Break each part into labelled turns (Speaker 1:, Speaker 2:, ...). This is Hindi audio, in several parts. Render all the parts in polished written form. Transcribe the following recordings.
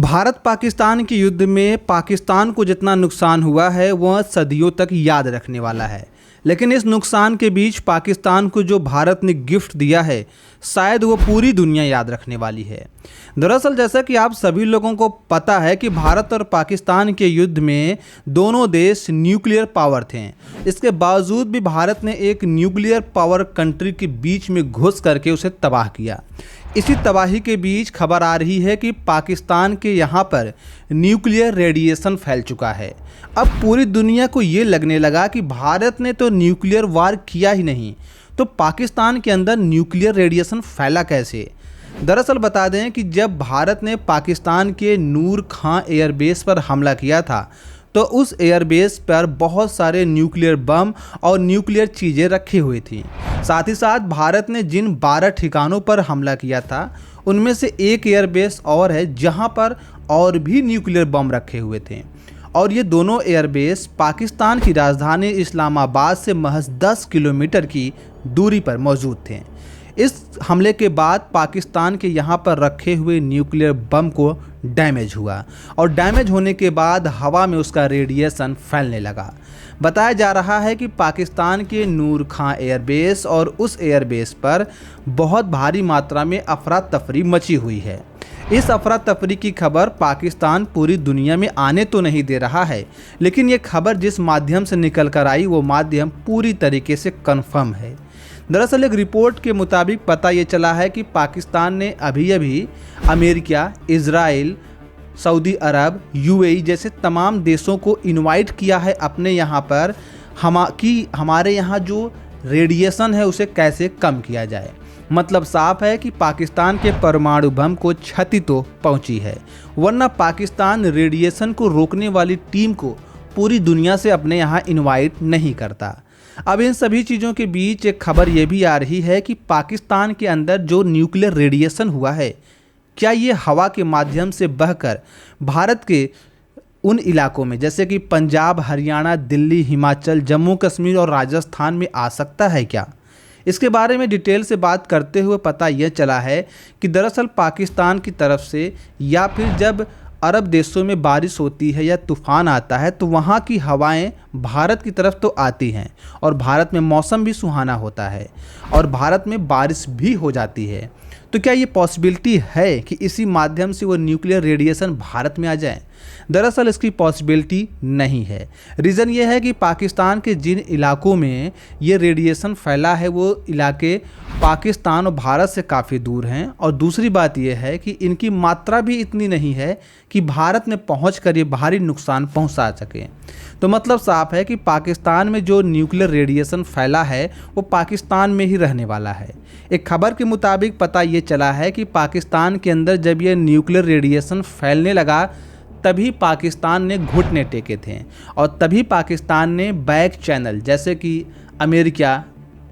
Speaker 1: भारत पाकिस्तान के युद्ध में पाकिस्तान को जितना नुकसान हुआ है वह सदियों तक याद रखने वाला है। लेकिन इस नुकसान के बीच पाकिस्तान को जो भारत ने गिफ्ट दिया है शायद वो पूरी दुनिया याद रखने वाली है। दरअसल जैसा कि आप सभी लोगों को पता है कि भारत और पाकिस्तान के युद्ध में दोनों देश न्यूक्लियर पावर थे। इसके बावजूद भी भारत ने एक न्यूक्लियर पावर कंट्री के बीच में घुस करके उसे तबाह किया। इसी तबाही के बीच खबर आ रही है कि पाकिस्तान के यहाँ पर न्यूक्लियर रेडिएशन फैल चुका है। अब पूरी दुनिया को ये लगने लगा कि भारत ने तो न्यूक्लियर वार किया ही नहीं, तो पाकिस्तान के अंदर न्यूक्लियर रेडिएशन फैला कैसे। दरअसल बता दें कि जब भारत ने पाकिस्तान के नूर खां एयरबेस पर हमला किया था तो उस एयरबेस पर बहुत सारे न्यूक्लियर बम और न्यूक्लियर चीज़ें रखी हुई थी। साथ ही साथ भारत ने जिन 12 ठिकानों पर हमला किया था उनमें से एक एयरबेस और है जहां पर और भी न्यूक्लियर बम रखे हुए थे, और ये दोनों एयरबेस पाकिस्तान की राजधानी इस्लामाबाद से महज 10 किलोमीटर की दूरी पर मौजूद थे। इस हमले के बाद पाकिस्तान के यहाँ पर रखे हुए न्यूक्लियर बम को डैमेज हुआ और डैमेज होने के बाद हवा में उसका रेडिएशन फैलने लगा। बताया जा रहा है कि पाकिस्तान के नूर खां एयरबेस और उस एयरबेस पर बहुत भारी मात्रा में अफरा तफरी मची हुई है। इस अफरा तफरी की खबर पाकिस्तान पूरी दुनिया में आने तो नहीं दे रहा है, लेकिन ये खबर जिस माध्यम से निकल कर आई वो माध्यम पूरी तरीके से कन्फर्म है। दरअसल एक रिपोर्ट के मुताबिक पता ये चला है कि पाकिस्तान ने अभी अमेरिका, इजराइल, सऊदी अरब, यूएई जैसे तमाम देशों को इनवाइट किया है अपने यहाँ पर हमारे यहाँ जो रेडिएशन है उसे कैसे कम किया जाए। मतलब साफ है कि पाकिस्तान के परमाणु बम को क्षति तो पहुँची है, वरना पाकिस्तान रेडिएशन को रोकने वाली टीम को पूरी दुनिया से अपने यहाँ इनवाइट नहीं करता। अब इन सभी चीज़ों के बीच एक खबर ये भी आ रही है कि पाकिस्तान के अंदर जो न्यूक्लियर रेडिएशन हुआ है क्या ये हवा के माध्यम से बहकर भारत के उन इलाकों में जैसे कि पंजाब, हरियाणा, दिल्ली, हिमाचल, जम्मू कश्मीर और राजस्थान में आ सकता है क्या। इसके बारे में डिटेल से बात करते हुए पता यह चला है कि दरअसल पाकिस्तान की तरफ से या फिर जब अरब देशों में बारिश होती है या तूफ़ान आता है तो वहाँ की हवाएं भारत की तरफ तो आती हैं और भारत में मौसम भी सुहाना होता है और भारत में बारिश भी हो जाती है। तो क्या ये पॉसिबिलिटी है कि इसी माध्यम से वो न्यूक्लियर रेडिएशन भारत में आ जाए। दरअसल इसकी पॉसिबिलिटी नहीं है। रीज़न ये है कि पाकिस्तान के जिन इलाकों में ये रेडिएशन फैला है वो इलाके पाकिस्तान और भारत से काफ़ी दूर हैं, और दूसरी बात यह है कि इनकी मात्रा भी इतनी नहीं है कि भारत में पहुँच कर ये भारी नुकसान पहुँचा सके। तो मतलब साफ है कि पाकिस्तान में जो न्यूक्लियर रेडिएशन फैला है वो पाकिस्तान में ही रहने वाला है। एक खबर के मुताबिक पता ये चला है कि पाकिस्तान के अंदर जब ये न्यूक्लियर रेडिएशन फैलने लगा तभी पाकिस्तान ने घुटने टेके थे और तभी पाकिस्तान ने बैक चैनल जैसे कि अमेरिका,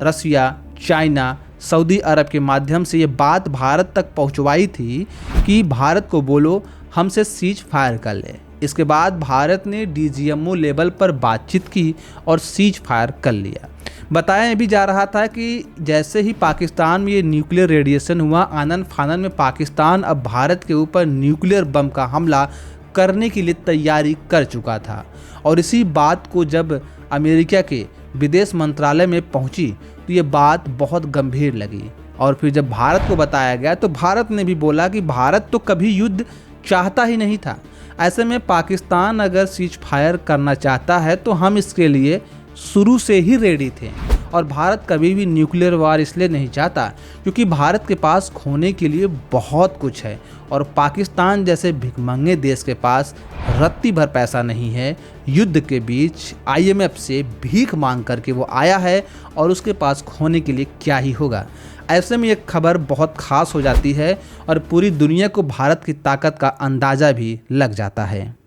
Speaker 1: रसिया, चाइना, सऊदी अरब के माध्यम से ये बात भारत तक पहुंचवाई थी कि भारत को बोलो हमसे सीज फायर कर ले। इसके बाद भारत ने डीजीएमओ लेवल पर बातचीत की और सीज फायर कर लिया। बताया भी जा रहा था कि जैसे ही पाकिस्तान में ये न्यूक्लियर रेडिएशन हुआ, आनन फानन में पाकिस्तान अब भारत के ऊपर न्यूक्लियर बम का हमला करने के लिए तैयारी कर चुका था। और इसी बात को जब अमेरिका के विदेश मंत्रालय में पहुंची तो ये बात बहुत गंभीर लगी, और फिर जब भारत को बताया गया तो भारत ने भी बोला कि भारत तो कभी युद्ध चाहता ही नहीं था। ऐसे में पाकिस्तान अगर सीज फायर करना चाहता है तो हम इसके लिए शुरू से ही रेडी थे, और भारत कभी भी न्यूक्लियर वार इसलिए नहीं चाहता क्योंकि भारत के पास खोने के लिए बहुत कुछ है और पाकिस्तान जैसे भिखमंगे देश के पास रत्ती भर पैसा नहीं है। युद्ध के बीच आईएमएफ से भीख मांग करके वो आया है और उसके पास खोने के लिए क्या ही होगा। ऐसे में ये खबर बहुत ख़ास हो जाती है और पूरी दुनिया को भारत की ताकत का अंदाज़ा भी लग जाता है।